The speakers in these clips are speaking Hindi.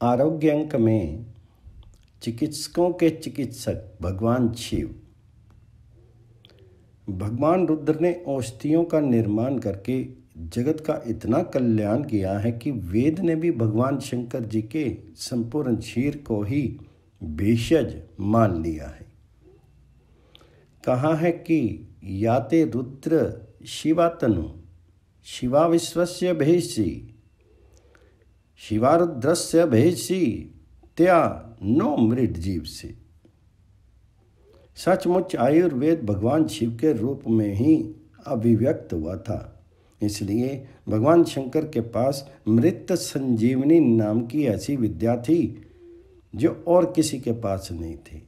आरोग्य अंक में चिकित्सकों के चिकित्सक भगवान शिव, भगवान रुद्र ने औषधियों का निर्माण करके जगत का इतना कल्याण किया है कि वेद ने भी भगवान शंकर जी के संपूर्ण शरीर को ही भेषज मान लिया है। कहा है कि याते रुद्र शिवातनु शिवा विश्वस्य भेषि शिवा रुद्रस्य भेषि त्या नो मृत जीव से। सचमुच आयुर्वेद भगवान शिव के रूप में ही अभिव्यक्त हुआ था, इसलिए भगवान शंकर के पास मृत संजीवनी नाम की ऐसी विद्या थी जो और किसी के पास नहीं थी।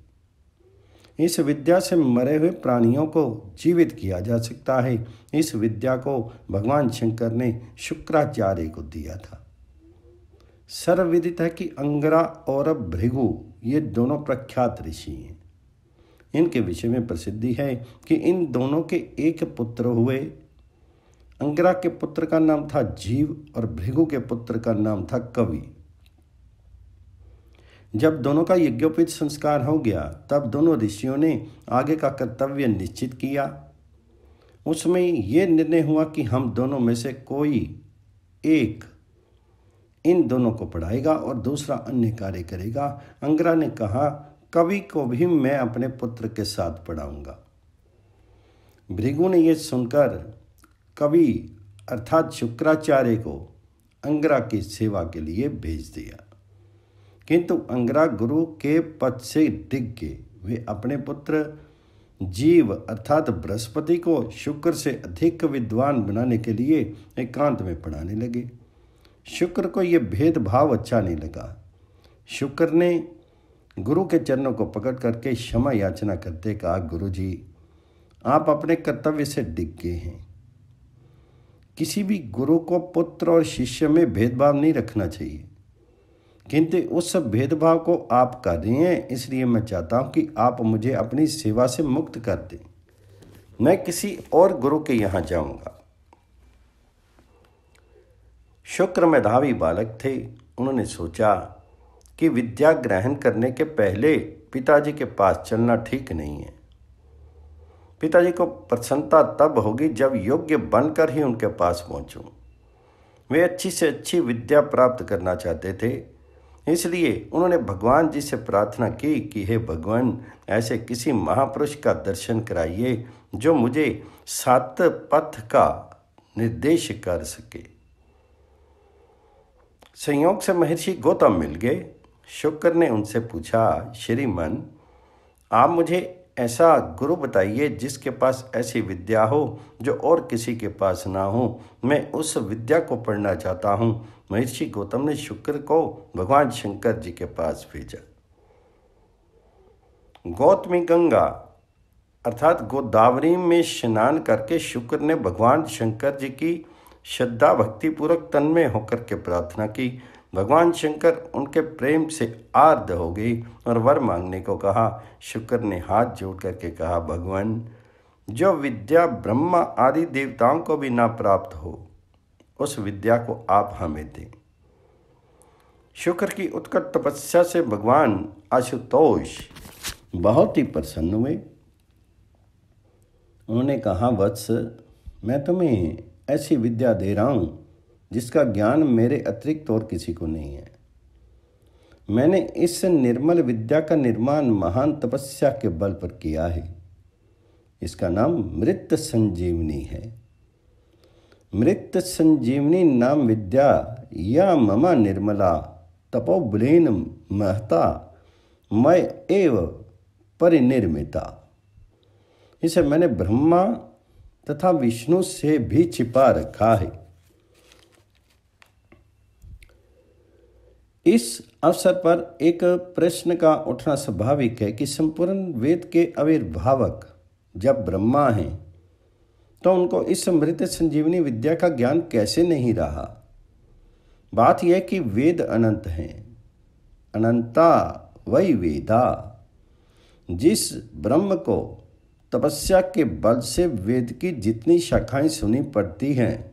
इस विद्या से मरे हुए प्राणियों को जीवित किया जा सकता है। इस विद्या को भगवान शंकर ने शुक्राचार्य को दिया था। सर्वविदित है कि अंगरा और भृगु ये दोनों प्रख्यात ऋषि हैं। इनके विषय में प्रसिद्धि है कि इन दोनों के एक पुत्र हुए। अंगरा के पुत्र का नाम था जीव और भृगु के पुत्र का नाम था कवि। जब दोनों का यज्ञोपवीत संस्कार हो गया तब दोनों ऋषियों ने आगे का कर्तव्य निश्चित किया। उसमें यह निर्णय हुआ कि हम दोनों में से कोई एक इन दोनों को पढ़ाएगा और दूसरा अन्य कार्य करेगा। अंगरा ने कहा, कवि को भी मैं अपने पुत्र के साथ पढ़ाऊंगा। भृगु ने यह सुनकर कवि अर्थात शुक्राचार्य को अंगरा की सेवा के लिए भेज दिया, किंतु अंगरा गुरु के पद से डिग गए। वे अपने पुत्र जीव अर्थात बृहस्पति को शुक्र से अधिक विद्वान बनाने के लिए एकांत में पढ़ाने लगे। शुक्र को यह भेदभाव अच्छा नहीं लगा। शुक्र ने गुरु के चरणों को पकड़ करके क्षमा याचना करते कहा, गुरु जी, आप अपने कर्तव्य से डिग गए हैं। किसी भी गुरु को पुत्र और शिष्य में भेदभाव नहीं रखना चाहिए, किंतु उस भेदभाव को आप कर रहे हैं, इसलिए मैं चाहता हूं कि आप मुझे अपनी सेवा से मुक्त कर दें। मैं किसी और गुरु के यहाँ जाऊंगा। शुक्र मेधावी बालक थे। उन्होंने सोचा कि विद्या ग्रहण करने के पहले पिताजी के पास चलना ठीक नहीं है। पिताजी को प्रसन्नता तब होगी जब योग्य बनकर ही उनके पास पहुंचूं। वे अच्छी से अच्छी विद्या प्राप्त करना चाहते थे, इसलिए उन्होंने भगवान जी से प्रार्थना की कि हे भगवान, ऐसे किसी महापुरुष का दर्शन कराइए जो मुझे सात पथ का निर्देश कर सके। संयोग से महर्षि गौतम मिल गए। शुक्र ने उनसे पूछा, श्रीमन, आप मुझे ऐसा गुरु बताइए जिसके पास ऐसी विद्या हो जो और किसी के पास ना हो। मैं उस विद्या को पढ़ना चाहता हूँ। महर्षि गौतम ने शुक्र को भगवान शंकर जी के पास भेजा। गौतमी गंगा अर्थात गोदावरी में स्नान करके शुक्र ने भगवान शंकर जी की श्रद्धा भक्ति पूर्वक तन्मय होकर के प्रार्थना की। भगवान शंकर उनके प्रेम से आर्द्र हो गई और वर मांगने को कहा। शुक्र ने हाथ जोड़ करके कहा, भगवान, जो विद्या ब्रह्मा आदि देवताओं को भी ना प्राप्त हो उस विद्या को आप हमें दें। शुक्र की उत्कट तपस्या से भगवान आशुतोष बहुत ही प्रसन्न हुए। उन्होंने कहा, वत्स, मैं तुम्हें ऐसी विद्या दे रहा हूँ जिसका ज्ञान मेरे अतिरिक्त और किसी को नहीं है। मैंने इस निर्मल विद्या का निर्माण महान तपस्या के बल पर किया है। इसका नाम मृत संजीवनी है। मृत संजीवनी नाम विद्या या ममा निर्मला तपोबलेन महता मैं एव परिनिर्मिता। इसे मैंने ब्रह्मा तथा विष्णु से भी छिपा रखा है। इस अवसर पर एक प्रश्न का उठना स्वाभाविक है कि संपूर्ण वेद के आविर्भावक जब ब्रह्मा हैं तो उनको इस मृत संजीवनी विद्या का ज्ञान कैसे नहीं रहा। बात यह कि वेद अनंत हैं, अनंता वही वेदा। जिस ब्रह्म को तपस्या के बल से वेद की जितनी शाखाएं सुनी पड़ती हैं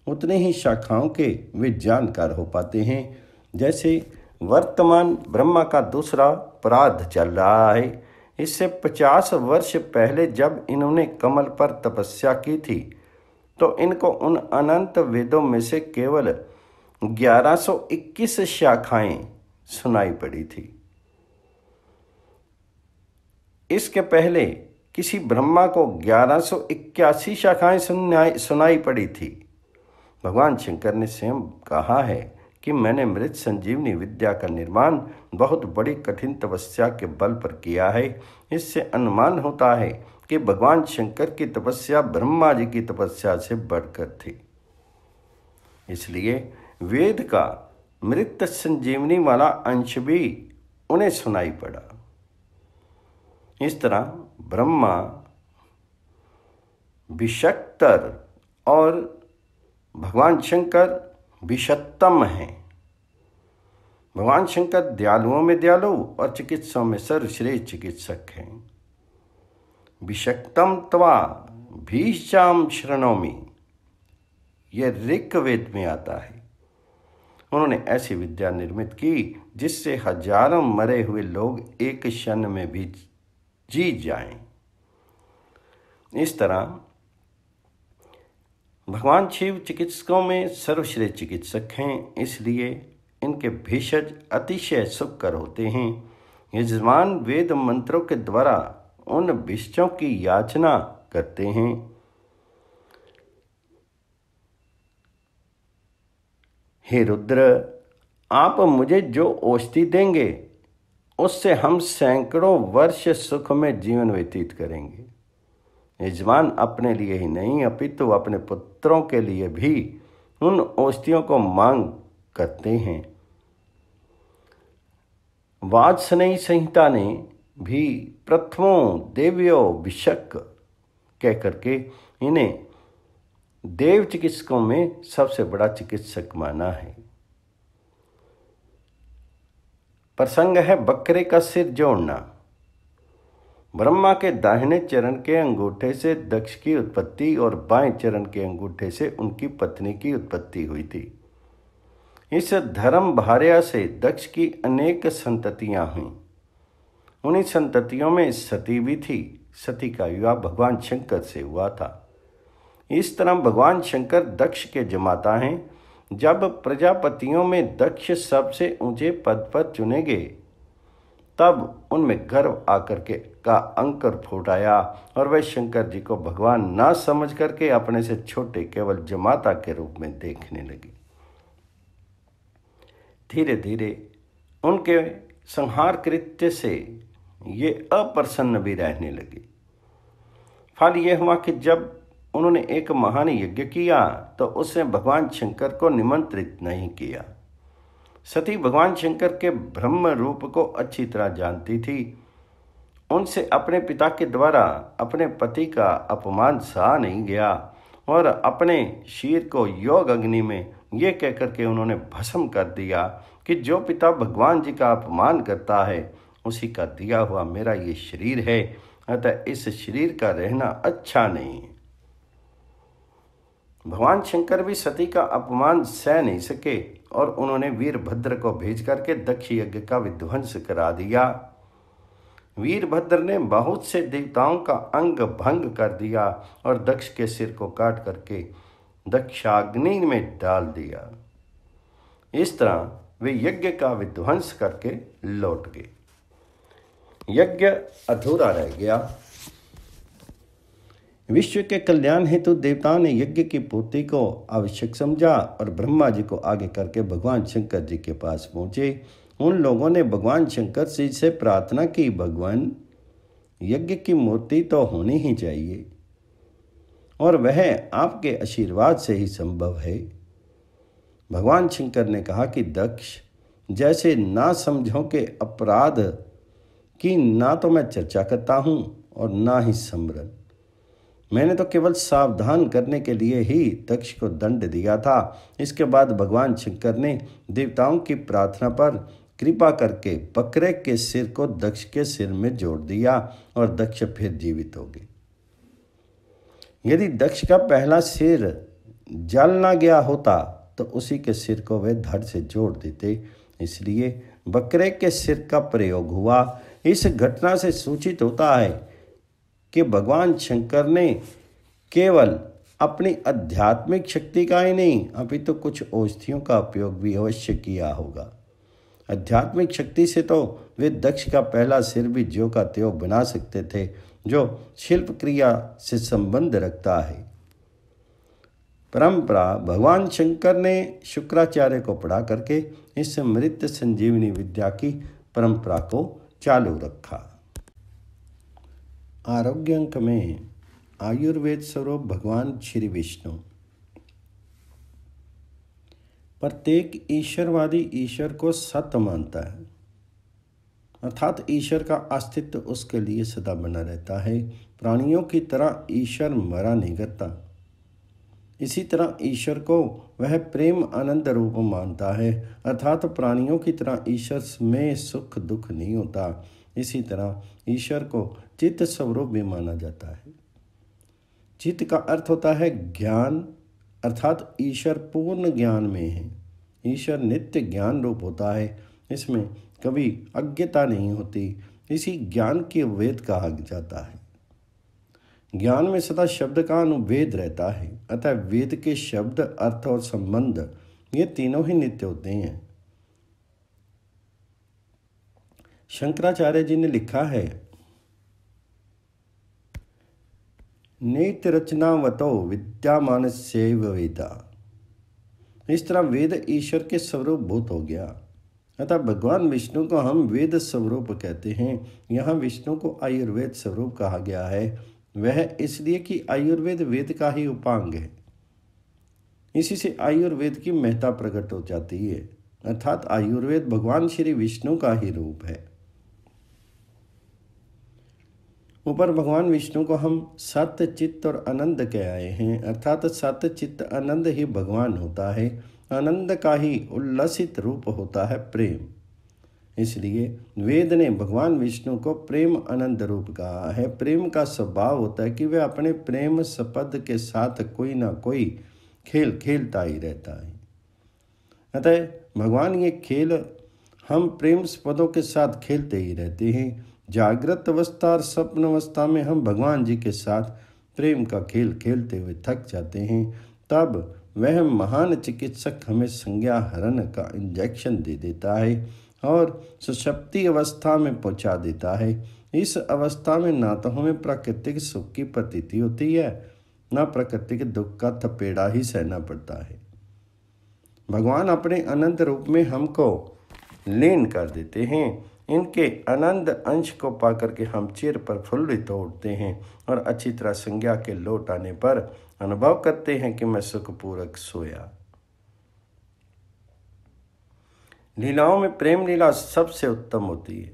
उतनी ही शाखाओं के वे जानकार हो पाते हैं। जैसे वर्तमान ब्रह्मा का दूसरा अपराध चल रहा है। इससे 50 वर्ष पहले जब इन्होंने कमल पर तपस्या की थी तो इनको उन अनंत वेदों में से केवल 1121 शाखाएं सुनाई पड़ी थी। इसके पहले किसी ब्रह्मा को 1181 शाखाएं सुनाई पड़ी थी। भगवान शंकर ने स्वयं कहा है कि मैंने मृत संजीवनी विद्या का निर्माण बहुत बड़ी कठिन तपस्या के बल पर किया है। इससे अनुमान होता है कि भगवान शंकर की तपस्या ब्रह्मा जी की तपस्या से बढ़कर थी। इसलिए वेद का मृत संजीवनी वाला अंश भी उन्हें सुनाई पड़ा। इस तरह ब्रह्मा विषक्तर और भगवान शंकर विषत्तम हैं। भगवान शंकर दयालुओं में दयालु और चिकित्सकों में सर्वश्रेष्ठ चिकित्सक हैं। विषक्तम त्वा भीष्माम शरणोमि, यह ऋग्वेद में आता है। उन्होंने ऐसी विद्या निर्मित की जिससे हजारों मरे हुए लोग एक क्षण में भी जी जाएं। इस तरह भगवान शिव चिकित्सकों में सर्वश्रेष्ठ चिकित्सक हैं, इसलिए इनके भेषज अतिशय सुखकर होते हैं। यजमान वेद मंत्रों के द्वारा उन भिष्टों की याचना करते हैं। हे रुद्र, आप मुझे जो औषधि देंगे उससे हम सैकड़ों वर्ष सुख में जीवन व्यतीत करेंगे। यजमान अपने लिए ही नहीं अपितु अपने पुत्रों के लिए भी उन औषधियों को मांग करते हैं। वाजसनेयी संहिता ने भी प्रथमों देव्यो विषक कह करके इन्हें देव चिकित्सकों में सबसे बड़ा चिकित्सक माना है। प्रसंग है बकरे का सिर जोड़ना। ब्रह्मा के दाहिने चरण के अंगूठे से दक्ष की उत्पत्ति और बाएं चरण के अंगूठे से उनकी पत्नी की उत्पत्ति हुई थी। इस धर्म भार्या से दक्ष की अनेक संततियां हुईं। उन्हीं संततियों में सती भी थी। सती का विवाह भगवान शंकर से हुआ था। इस तरह भगवान शंकर दक्ष के जमाता हैं। जब प्रजापतियों में दक्ष सबसे ऊंचे पद पर चुने गए तब उनमें गर्व आकर के का अंकुर फूट आया और वे शंकर जी को भगवान ना समझ करके अपने से छोटे केवल जमाता के रूप में देखने लगे। धीरे धीरे उनके संहार कृत्य से ये अप्रसन्न भी रहने लगे। फल यह हुआ कि जब उन्होंने एक महान यज्ञ किया तो उसने भगवान शंकर को निमंत्रित नहीं किया। सती भगवान शंकर के ब्रह्म रूप को अच्छी तरह जानती थी। उनसे अपने पिता के द्वारा अपने पति का अपमान सहा नहीं गया और अपने शीर को योग अग्नि में ये कहकर के उन्होंने भस्म कर दिया कि जो पिता भगवान जी का अपमान करता है उसी का दिया हुआ मेरा ये शरीर है, अतः इस शरीर का रहना अच्छा नहीं है। भगवान शंकर भी सती का अपमान सह नहीं सके और उन्होंने वीरभद्र को भेज करके दक्ष यज्ञ का विध्वंस करा दिया। वीरभद्र ने बहुत से देवताओं का अंग भंग कर दिया और दक्ष के सिर को काट करके दक्षाग्नि में डाल दिया। इस तरह वे यज्ञ का विध्वंस करके लौट गए। यज्ञ अधूरा रह गया। विश्व के कल्याण हेतु देवताओं ने यज्ञ की पूर्ति को आवश्यक समझा और ब्रह्मा जी को आगे करके भगवान शंकर जी के पास पहुँचे। उन लोगों ने भगवान शंकर जी से प्रार्थना की, भगवान यज्ञ की मूर्ति तो होनी ही चाहिए और वह आपके आशीर्वाद से ही संभव है। भगवान शंकर ने कहा कि दक्ष, जैसे ना समझो के अपराध की ना तो मैं चर्चा करता हूँ और ना ही स्मरण। मैंने तो केवल सावधान करने के लिए ही दक्ष को दंड दिया था। इसके बाद भगवान शंकर ने देवताओं की प्रार्थना पर कृपा करके बकरे के सिर को दक्ष के सिर में जोड़ दिया और दक्ष फिर जीवित हो गए। यदि दक्ष का पहला सिर जल ना गया होता तो उसी के सिर को वे धड़ से जोड़ देते। इसलिए बकरे के सिर का प्रयोग हुआ। इस घटना से सूचित होता है कि भगवान शंकर ने केवल अपनी आध्यात्मिक शक्ति का ही नहीं अपितु कुछ औषधियों का उपयोग भी अवश्य किया होगा। आध्यात्मिक शक्ति से तो वे दक्ष का पहला सिर भी ज्यों का त्यों बना सकते थे, जो शिल्प क्रिया से संबंध रखता है। परंपरा भगवान शंकर ने शुक्राचार्य को पढ़ा करके इस मृत संजीवनी विद्या की परंपरा को चालू रखा। आरोग्य अंक में आयुर्वेद स्वरूप भगवान श्री विष्णु। प्रत्येक ईश्वरवादी ईश्वर को सत्य मानता है, अर्थात ईश्वर का अस्तित्व उसके लिए सदा बना रहता है। प्राणियों की तरह ईश्वर मरा नहीं करता। इसी तरह ईश्वर को वह प्रेम आनंद रूप मानता है, अर्थात प्राणियों की तरह ईश्वर में सुख दुख नहीं होता। इसी तरह ईश्वर को चित्त स्वरूप भी माना जाता है। चित्त का अर्थ होता है ज्ञान, अर्थात ईश्वर पूर्ण ज्ञान में है। ईश्वर नित्य ज्ञान रूप होता है, इसमें कभी अज्ञता नहीं होती। इसी ज्ञान के वेद कहा जाता है। ज्ञान में सदा शब्द का अनुवेद रहता है, अतः वेद के शब्द, अर्थ और संबंध ये तीनों ही नित्य होते हैं। शंकराचार्य जी ने लिखा है, नित्य रचनावतो विद्यामानस्यैव वेदा। इस तरह वेद ईश्वर के स्वरूप भूत हो गया, अतः भगवान विष्णु को हम वेद स्वरूप कहते हैं। यहाँ विष्णु को आयुर्वेद स्वरूप कहा गया है, वह इसलिए कि आयुर्वेद वेद का ही उपांग है। इसी से आयुर्वेद की महत्ता प्रकट हो जाती है, अर्थात आयुर्वेद भगवान श्री विष्णु का ही रूप है। ऊपर भगवान विष्णु को हम सत्य चित्त और आनंद कह आए हैं, अर्थात सत्य चित्त आनंद ही भगवान होता है। आनंद का ही उल्लसित रूप होता है प्रेम। इसलिए वेद ने भगवान विष्णु को प्रेम आनंद रूप कहा है। प्रेम का स्वभाव होता है कि वह अपने प्रेम संपद के साथ कोई ना कोई खेल खेलता ही रहता है। अतः भगवान ये खेल हम प्रेम संपदों के साथ खेलते ही रहते हैं। जागृत अवस्था और स्वप्न अवस्था में हम भगवान जी के साथ प्रेम का खेल खेलते हुए थक जाते हैं, तब वह महान चिकित्सक हमें संज्ञा हरण का इंजेक्शन दे देता है और सुषुप्ति अवस्था में पहुंचा देता है। इस अवस्था में ना तो हमें प्राकृतिक सुख की प्रतीति होती है, न प्राकृतिक दुख का थपेड़ा ही सहना पड़ता है। भगवान अपने अनंत रूप में हमको लीन कर देते हैं। इनके आनंद अंश को पाकर के हम चिर प्रफुल्लित हो उठते हैं और अच्छी तरह संज्ञा के लौट आने पर अनुभव करते हैं कि मैं सुखपूर्वक सोया। लीलाओं में प्रेम लीला सबसे उत्तम होती है।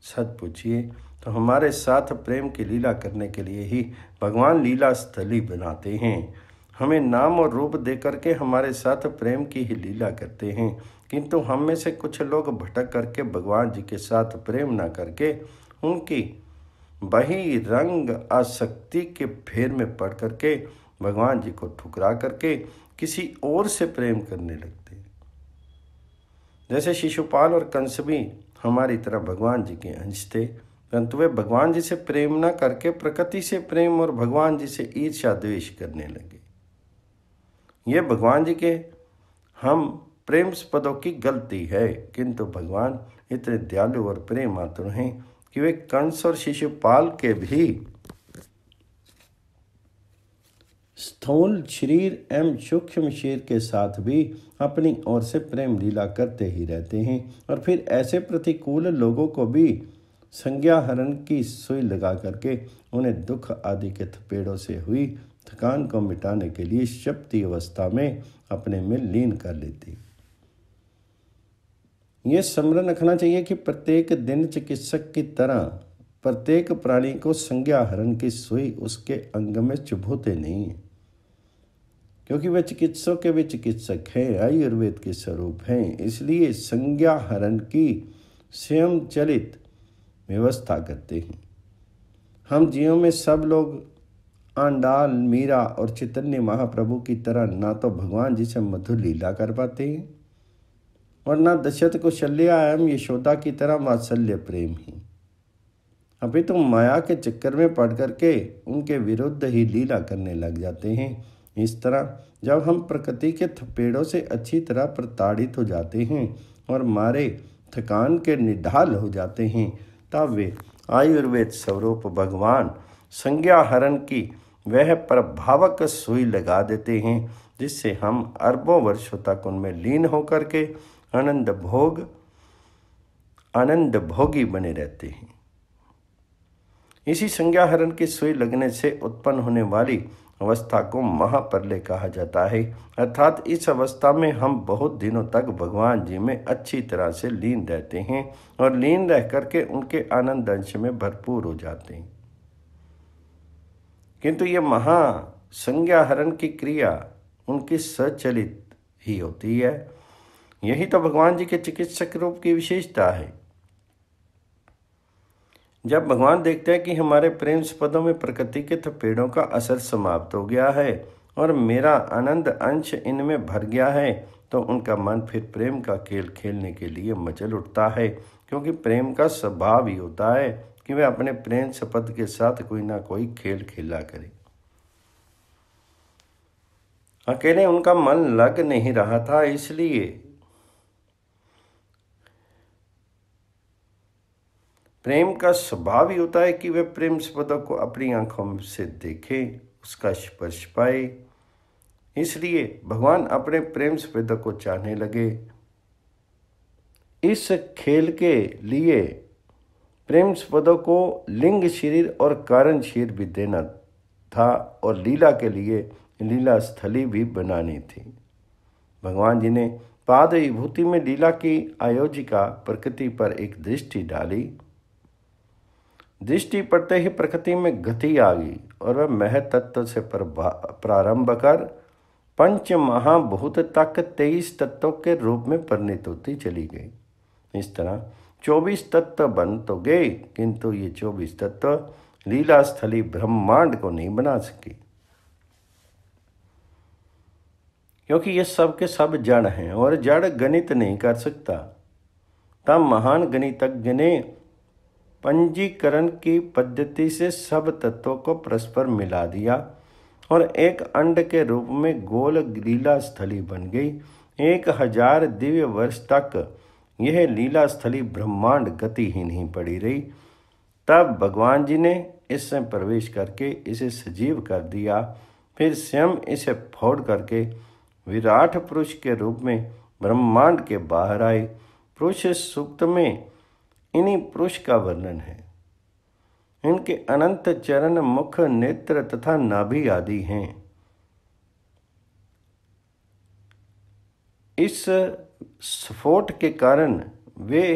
सच पूछिए तो हमारे साथ प्रेम की लीला करने के लिए ही भगवान लीला स्थली बनाते हैं। हमें नाम और रूप दे करके हमारे साथ प्रेम की ही लीला करते हैं, किंतु हम में से कुछ लोग भटक करके भगवान जी के साथ प्रेम ना करके उनकी बहिरंग आसक्ति के फेर में पड़ करके भगवान जी को ठुकरा करके किसी और से प्रेम करने लगते हैं। जैसे शिशुपाल और कंस भी हमारी तरह भगवान जी के अंश थे, परंतु वे भगवान जी से प्रेम न करके प्रकृति से प्रेम और भगवान जी से ईर्ष्या द्वेष करने लगे। ये भगवान जी के हम प्रेम पदों की गलती है, किंतु भगवान इतने दयालु और प्रेम आतुर हैं कि वे कंस और शिशुपाल के भी स्थूल शरीर एवं सूक्ष्म शरीर के साथ भी अपनी ओर से प्रेम लीला करते ही रहते हैं और फिर ऐसे प्रतिकूल लोगों को भी संज्ञा हरण की सुई लगा करके उन्हें दुख आदि के थपेड़ों से हुई थकान को मिटाने के लिए सुषुप्ति अवस्था में अपने में लीन कर लेती। ये स्मरण रखना चाहिए कि प्रत्येक दिन चिकित्सक की तरह प्रत्येक प्राणी को संज्ञा हरण की सुई उसके अंग में चुभोते नहीं है, क्योंकि वे चिकित्सकों के भी चिकित्सक हैं, आयुर्वेद के स्वरूप हैं। इसलिए संज्ञा हरण की स्वयं चलित व्यवस्था करते हैं। हम जीवों में सब लोग आंडाल, मीरा और चैतन्य महाप्रभु की तरह ना तो भगवान जी से मधुर लीला कर पाते हैं वरना दशरथ को शल्या एवं यशोदा की तरह वात्सल्य प्रेम ही, अभी तो माया के चक्कर में पड़ करके उनके विरुद्ध ही लीला करने लग जाते हैं। इस तरह जब हम प्रकृति के थपेड़ों से अच्छी तरह प्रताड़ित हो जाते हैं और मारे थकान के निढाल हो जाते हैं, तब वे आयुर्वेद स्वरूप भगवान संज्ञा हरण की वह प्रभावक सुई लगा देते हैं, जिससे हम अरबों वर्षों तक उनमें लीन होकर के आनंद भोगी बने रहते हैं। इसी संज्ञाहरण की सुई लगने से उत्पन्न होने वाली अवस्था को महाप्रलय कहा जाता है, अर्थात इस अवस्था में हम बहुत दिनों तक भगवान जी में अच्छी तरह से लीन रहते हैं और लीन रह करके उनके आनंद अंश में भरपूर हो जाते हैं। किंतु ये महासंज्ञाहरण की क्रिया उनकी स्वचलित ही होती है। यही तो भगवान जी के चिकित्सक रूप की विशेषता है। जब भगवान देखते हैं कि हमारे प्रेम पदों में प्रकृति के थपेड़ों का असर समाप्त हो गया है और मेरा आनंद अंश इनमें भर गया है, तो उनका मन फिर प्रेम का खेल खेलने के लिए मचल उठता है, क्योंकि प्रेम का स्वभाव ही होता है कि वे अपने प्रेम संपद के साथ कोई ना कोई खेल खेला करे। अकेले उनका मन लग नहीं रहा था, इसलिए प्रेम का स्वभाव ही होता है कि वे प्रेम संपदा को अपनी आंखों से देखें, उसका स्पर्श पाए। इसलिए भगवान अपने प्रेम संपदा को चाहने लगे। इस खेल के लिए प्रेम संपदा को लिंग शरीर और कारण शरीर भी देना था और लीला के लिए लीला स्थली भी बनानी थी। भगवान जी ने पाद विभूति में लीला की आयोजिका प्रकृति पर एक दृष्टि डाली। दृष्टि पड़ते ही प्रकृति में गति आ गई और वह मह तत्व से प्रारंभ कर पंच महाभूत तक 23 तत्वों के रूप में परिणित होती चली गई। इस तरह 24 तत्व बन तो गए, किंतु ये 24 तत्व लीला स्थली ब्रह्मांड को नहीं बना सके, क्योंकि ये सब के सब जड़ हैं और जड़ गणित नहीं कर सकता। तब महान गणितज्ञ ने पंजीकरण की पद्धति से सब तत्वों को परस्पर मिला दिया और एक अंड के रूप में गोल लीला स्थली बन गई। 1000 दिव्य वर्ष तक यह लीला स्थली ब्रह्मांड गतिहीन ही पड़ी रही। तब भगवान जी ने इसमें प्रवेश करके इसे सजीव कर दिया, फिर स्वयं इसे फोड़ करके विराट पुरुष के रूप में ब्रह्मांड के बाहर आए। पुरुष सूक्त में इन्हीं पुरुष का वर्णन है। इनके अनंत चरण, मुख, नेत्र तथा नाभि आदि हैं। इस स्फोट के कारण वे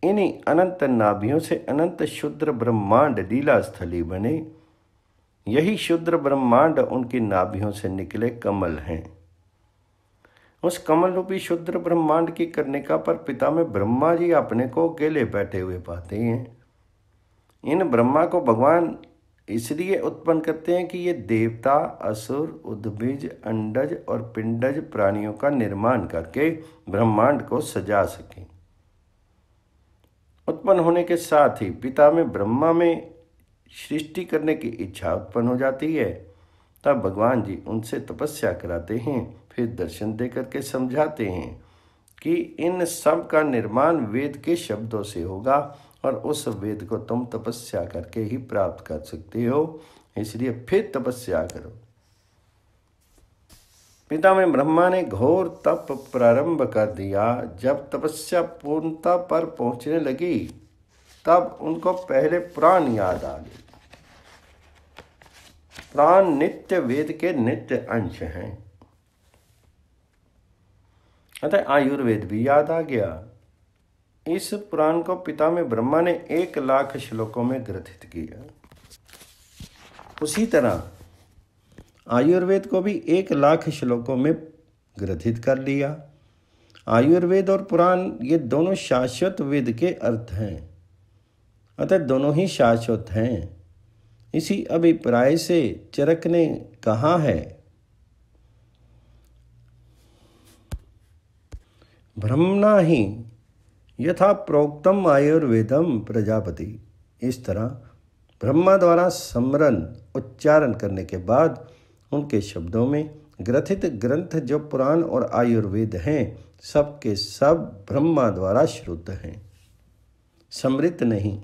इन्हीं अनंत नाभियों से अनंत शुद्र ब्रह्मांड लीला स्थली बने। यही शुद्र ब्रह्मांड उनकी नाभियों से निकले कमल हैं। उस कमल रूपी शुद्र ब्रह्मांड की कर्णिका पर पिता में ब्रह्मा जी अपने को अकेले बैठे हुए पाते हैं। इन ब्रह्मा को भगवान इसलिए उत्पन्न करते हैं कि ये देवता, असुर, उद्भिज, अंडज और पिंडज प्राणियों का निर्माण करके ब्रह्मांड को सजा सकें। उत्पन्न होने के साथ ही पिता में ब्रह्मा में सृष्टि करने की इच्छा उत्पन्न हो जाती है। तब भगवान जी उनसे तपस्या कराते हैं, फिर दर्शन दे करके समझाते हैं कि इन सब का निर्माण वेद के शब्दों से होगा और उस वेद को तुम तपस्या करके ही प्राप्त कर सकते हो, इसलिए फिर तपस्या करो। पिता में ब्रह्मा ने घोर तप प्रारंभ कर दिया। जब तपस्या पूर्णता पर पहुंचने लगी, तब उनको पहले प्राण याद आ गए। प्राण नित्य वेद के नित्य अंश हैं, अतः आयुर्वेद भी याद आ गया। इस पुराण को पिता में ब्रह्मा ने 1 लाख श्लोकों में ग्रथित किया। उसी तरह आयुर्वेद को भी 1 लाख श्लोकों में ग्रथित कर लिया। आयुर्वेद और पुराण ये दोनों शाश्वत वेद के अर्थ हैं, अतः दोनों ही शाश्वत हैं। इसी अभिप्राय से चरक ने कहा है, ब्रह्मणा ही यथा प्रोक्तम आयुर्वेदम प्रजापति। इस तरह ब्रह्मा द्वारा स्मरण उच्चारण करने के बाद उनके शब्दों में ग्रथित ग्रंथ जो पुराण और आयुर्वेद हैं, सब के सब ब्रह्मा द्वारा श्रुत हैं, समृत नहीं।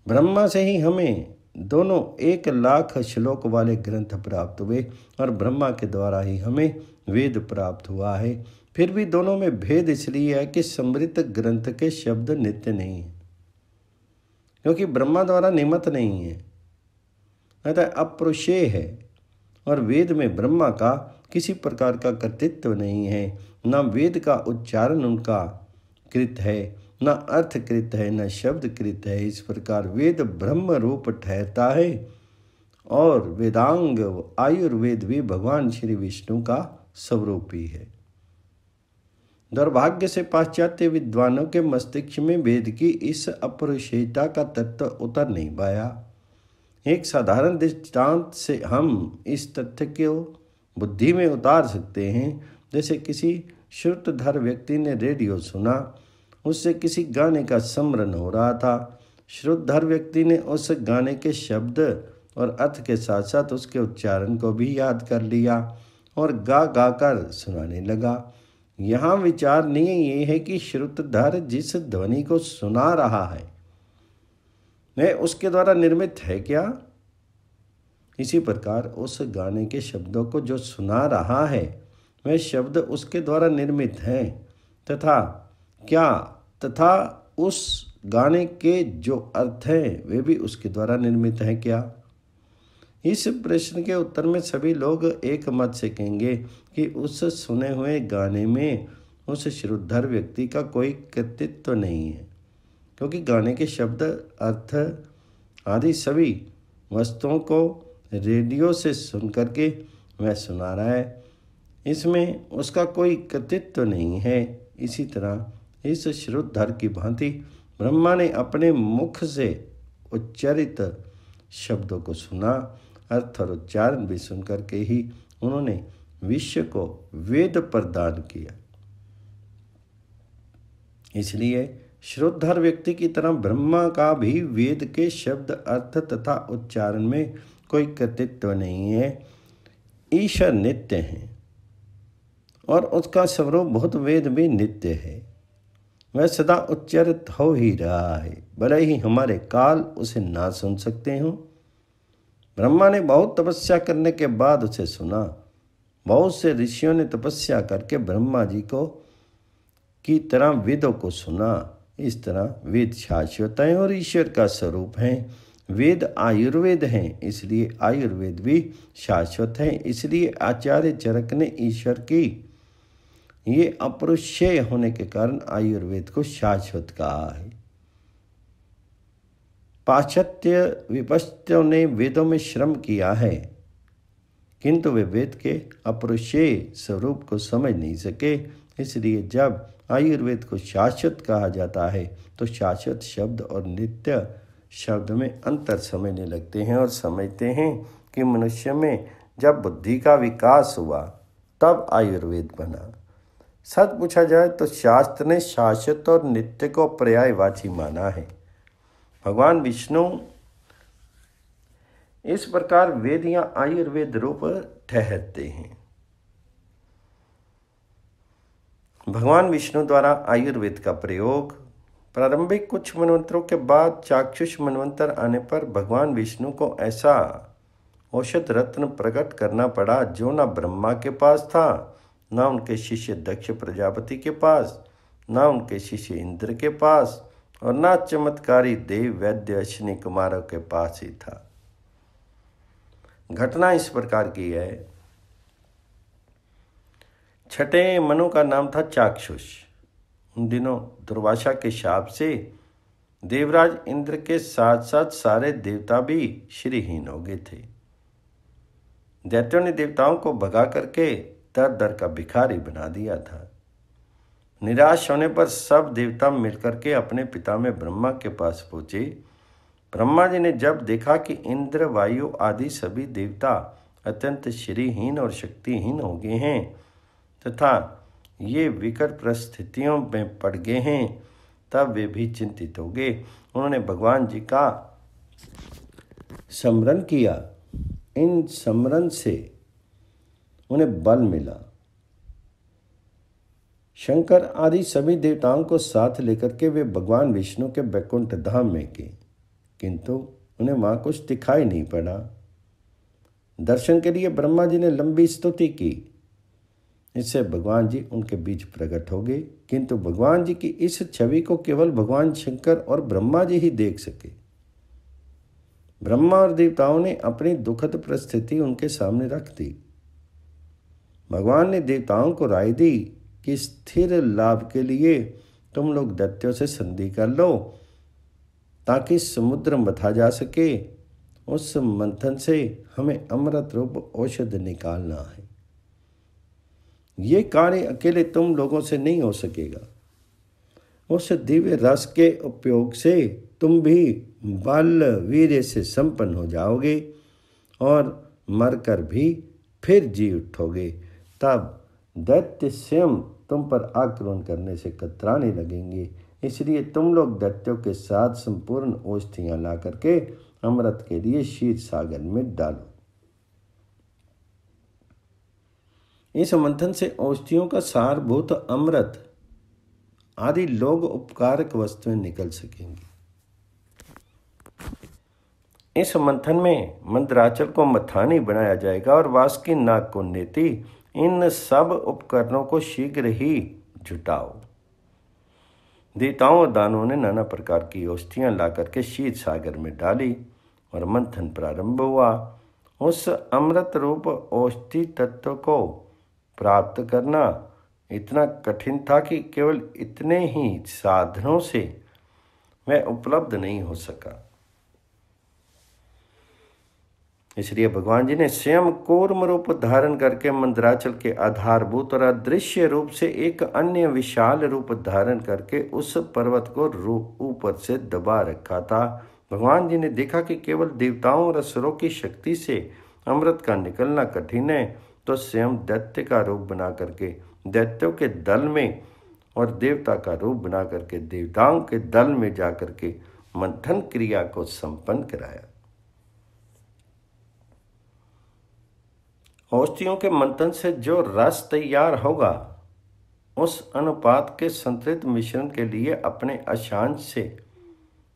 ब्रह्मा से ही हमें दोनों 1,00,000 श्लोक वाले ग्रंथ प्राप्त हुए और ब्रह्मा के द्वारा ही हमें वेद प्राप्त हुआ है। फिर भी दोनों में भेद इसलिए है कि समृत ग्रंथ के शब्द नित्य नहीं है, क्योंकि ब्रह्मा द्वारा निमित्त नहीं है, अतः अपरुषेय है। और वेद में ब्रह्मा का किसी प्रकार का कर्तृत्व नहीं है, न वेद का उच्चारण उनका कृत है, न अर्थ कृत है, न शब्द कृत है। इस प्रकार वेद ब्रह्म रूप ठहरता है और वेदांग आयुर्वेद भी भगवान श्री विष्णु का स्वरूप ही है। दुर्भाग्य से पाश्चात्य विद्वानों के मस्तिष्क में वेद की इस अपरुषेयता का तत्व उतर नहीं पाया। एक साधारण दृष्टांत से हम इस तथ्य को बुद्धि में उतार सकते हैं। जैसे किसी श्रुतधर व्यक्ति ने रेडियो सुना, उससे किसी गाने का स्मरण हो रहा था। श्रुतधर व्यक्ति ने उस गाने के शब्द और अर्थ के साथ साथ उसके उच्चारण को भी याद कर लिया और गा गा कर सुनाने लगा। यहाँ विचारणीय ये है कि श्रुतधर जिस ध्वनि को सुना रहा है वह उसके द्वारा निर्मित है क्या? इसी प्रकार उस गाने के शब्दों को जो सुना रहा है वह शब्द उसके द्वारा निर्मित हैं तथा उस गाने के जो अर्थ हैं वे भी उसके द्वारा निर्मित हैं क्या? इस प्रश्न के उत्तर में सभी लोग एक मत से कहेंगे कि उस सुने हुए गाने में उस श्रुतधर व्यक्ति का कोई कर्तृत्व नहीं है, क्योंकि गाने के शब्द, अर्थ आदि सभी वस्तुओं को रेडियो से सुन करके वह सुना रहा है, इसमें उसका कोई कर्तृत्व नहीं है। इसी तरह इस श्रुतधर की भांति ब्रह्मा ने अपने मुख से उच्चारित शब्दों को सुना, अर्थ और उच्चारण भी सुन करके ही उन्होंने विश्व को वेद प्रदान किया। इसलिए श्रुतधर व्यक्ति की तरह ब्रह्मा का भी वेद के शब्द, अर्थ तथा उच्चारण में कोई कर्तृत्व नहीं है। ईश्वर नित्य है और उसका स्वरूप बहुत वेद भी नित्य है। वह सदा उच्चारित हो ही रहा है, भले ही हमारे काल उसे ना सुन सकते हों। ब्रह्मा ने बहुत तपस्या करने के बाद उसे सुना। बहुत से ऋषियों ने तपस्या करके ब्रह्मा जी को की तरह वेदों को सुना। इस तरह वेद शाश्वत हैं और ईश्वर का स्वरूप हैं। वेद आयुर्वेद हैं, इसलिए आयुर्वेद भी शाश्वत हैं। इसलिए आचार्य चरक ने ईश्वर की ये अपरुषेय होने के कारण आयुर्वेद को शाश्वत कहा है। पाश्चात्य विपश्चितों ने वेदों में श्रम किया है, किंतु वे वेद के अपरुषेय स्वरूप को समझ नहीं सके। इसलिए जब आयुर्वेद को शाश्वत कहा जाता है तो शाश्वत शब्द और नित्य शब्द में अंतर समझने लगते हैं और समझते हैं कि मनुष्य में जब बुद्धि का विकास हुआ तब आयुर्वेद बना। सच पूछा जाए तो शास्त्र ने शाश्वत और नित्य को पर्यायवाची माना है। भगवान विष्णु इस प्रकार वेद या आयुर्वेद रूप ठहरते हैं। भगवान विष्णु द्वारा आयुर्वेद का प्रयोग प्रारंभिक कुछ मनवंतरों के बाद चाक्षुष मनवंतर आने पर भगवान विष्णु को ऐसा औषध रत्न प्रकट करना पड़ा जो न ब्रह्मा के पास था, न उनके शिष्य दक्ष प्रजापति के पास, न उनके शिष्य इंद्र के पास और न चमत्कारी देव वैद्य अश्विनी कुमारों के पास ही था। घटना इस प्रकार की है। छठे मनु का नाम था चाक्षुष। उन दिनों दुर्वासा के शाप से देवराज इंद्र के साथ साथ सारे देवता भी श्रीहीन हो गए थे। दैत्यों ने देवताओं को भगा करके दर दर का भिखारी बना दिया था। निराश होने पर सब देवता मिलकर के अपने पिता में ब्रह्मा के पास पहुंचे। ब्रह्मा जी ने जब देखा कि इंद्र, वायु आदि सभी देवता अत्यंत श्रीहीन और शक्तिहीन हो गए हैं तथा ये विकट परिस्थितियों में पड़ गए हैं, तब वे भी चिंतित हो गए। उन्होंने भगवान जी का स्मरण किया। इन स्मरण से उन्हें बल मिला। शंकर आदि सभी देवताओं को साथ लेकर के वे भगवान विष्णु के वैकुंठ धाम में गए, किंतु उन्हें वहां कुछ दिखाई नहीं पड़ा। दर्शन के लिए ब्रह्मा जी ने लंबी स्तुति की। इससे भगवान जी उनके बीच प्रकट हो गए, किंतु भगवान जी की इस छवि को केवल भगवान शंकर और ब्रह्मा जी ही देख सके। ब्रह्मा और देवताओं ने अपनी दुखद परिस्थिति उनके सामने रख दी। भगवान ने देवताओं को राय दी कि स्थिर लाभ के लिए तुम लोग दैत्यों से संधि कर लो, ताकि समुद्र मथा जा सके। उस मंथन से हमें अमृत रूप औषध निकालना है। ये कार्य अकेले तुम लोगों से नहीं हो सकेगा। उस दिव्य रस के उपयोग से तुम भी बल वीर्य से संपन्न हो जाओगे और मरकर भी फिर जी उठोगे। तब दैत्य स्वयं तुम पर आक्रमण करने से कतराने लगेंगे। इसलिए तुम लोग दैत्यों के साथ संपूर्ण औषधियां ला करके अमृत के लिए क्षीर सागर में डालो। इस मंथन से औषधियों का सारभूत अमृत आदि लोग उपकारक वस्तुएं निकल सकेंगी। इस मंथन में मंदराचल को मथानी बनाया जाएगा और वासुकी नाग को नेति। इन सब उपकरणों को शीघ्र ही जुटाओ। देवताओं और दानवों ने नाना प्रकार की औषधियां ला करके क्षीर सागर में डाली और मंथन प्रारंभ हुआ। उस अमृत रूप औषधि तत्व को प्राप्त करना इतना कठिन था कि केवल इतने ही साधनों से वह उपलब्ध नहीं हो सका। इसलिए भगवान जी ने स्वयं कूर्म रूप धारण करके मंदराचल के आधारभूत और अदृश्य रूप से एक अन्य विशाल रूप धारण करके उस पर्वत को ऊपर से दबा रखा था। भगवान जी ने देखा कि केवल देवताओं और असुरों की शक्ति से अमृत का निकलना कठिन है, तो स्वयं दैत्य का रूप बना करके दैत्यों के दल में और देवता का रूप बना करके देवताओं के दल में जाकर के मंथन क्रिया को संपन्न कराया। औषधियों के मंथन से जो रस तैयार होगा, उस अनुपात के संतृप्त मिश्रण के लिए अपने अशांत से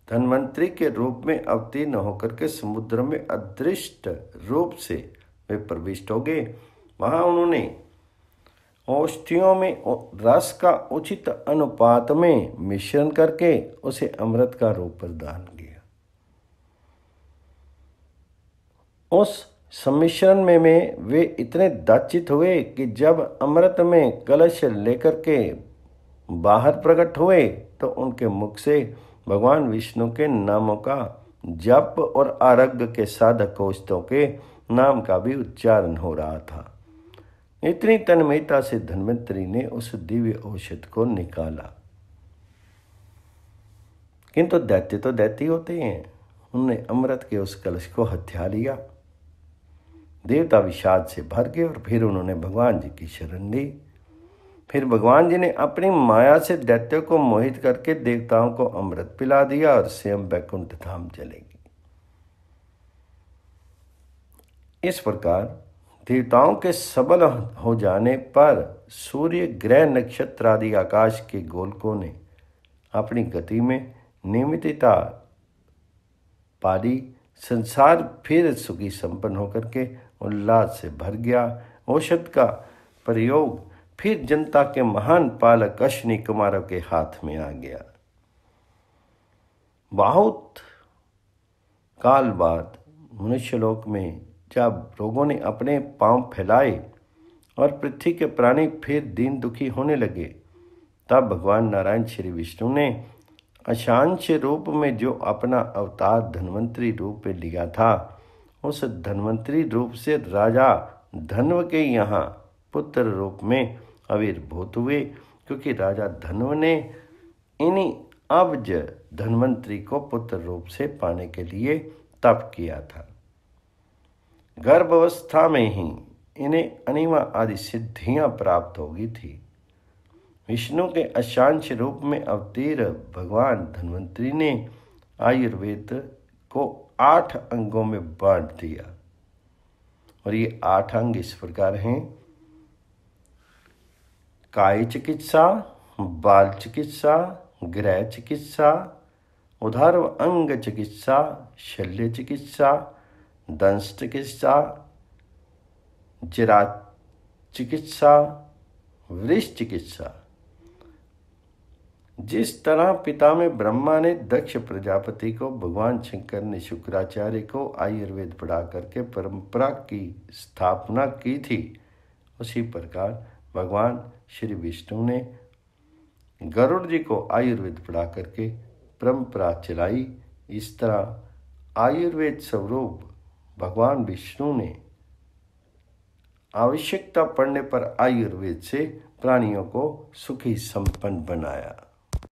धन्वंतरी के रूप में अवतीर्ण होकर के समुद्र में अदृष्ट रूप से वे प्रविष्ट हो गए। वहां उन्होंने औषधियों में रस का उचित अनुपात में मिश्रण करके उसे अमृत का रूप प्रदान किया। उस सम्मिश्रण में वे इतने दाचित हुए कि जब अमृत में कलश लेकर के बाहर प्रकट हुए तो उनके मुख से भगवान विष्णु के नामों का जप और आरोग्य के साधक औषधों के नाम का भी उच्चारण हो रहा था। इतनी तन्मयता से धन्वंतरी ने उस दिव्य औषध को निकाला, किंतु दैत्य तो दैत्य होते हैं। उन्होंने अमृत के उस कलश को हथिया लिया। देवता विषाद से भर गए और फिर उन्होंने भगवान जी की शरण ली। फिर भगवान जी ने अपनी माया से दैत्यों को मोहित करके देवताओं को अमृत पिला दिया और स्वयं वैकुंठ धाम चले गए। इस प्रकार देवताओं के सबल हो जाने पर सूर्य, ग्रह, नक्षत्र आदि आकाश के गोलकों ने अपनी गति में नियमितता पाली। संसार फिर सुखी संपन्न होकर के उल्लास से भर गया। औषध का प्रयोग फिर जनता के महान पालक अश्विनी कुमारों के हाथ में आ गया। बहुत काल बाद मनुष्यलोक में जब लोगों ने अपने पांव फैलाए और पृथ्वी के प्राणी फिर दीन दुखी होने लगे, तब भगवान नारायण श्री विष्णु ने अशांश रूप में जो अपना अवतार धन्वंतरी रूप में लिया था, उस धन्वंतरी रूप से राजा धन्व के यहाँ पुत्र रूप में आविर्भूत हुए, क्योंकि राजा धन्व ने इन्हीं अब्ज धन्वंतरी को पुत्र रूप से पाने के लिए तप किया था। गर्भावस्था में ही इन्हें अनिमा आदि सिद्धियां प्राप्त हो गई थी। विष्णु के अशांश रूप में अवतीर भगवान धन्वंतरी ने आयुर्वेद को 8 अंगों में बांट दिया और ये 8 अंग इस प्रकार हैं: काय चिकित्सा, बाल चिकित्सा, गृह चिकित्सा, उदर व अंग चिकित्सा, शल्य चिकित्सा, दंश चिकित्सा, जरा चिकित्सा, वृष चिकित्सा। जिस तरह पिता में ब्रह्मा ने दक्ष प्रजापति को, भगवान शंकर ने शुक्राचार्य को आयुर्वेद पढ़ा करके परंपरा की स्थापना की थी, उसी प्रकार भगवान श्री विष्णु ने गरुड़ जी को आयुर्वेद पढ़ा करके परंपरा चलाई। इस तरह आयुर्वेद स्वरूप भगवान विष्णु ने आवश्यकता पड़ने पर आयुर्वेद से प्राणियों को सुखी संपन्न बनाया।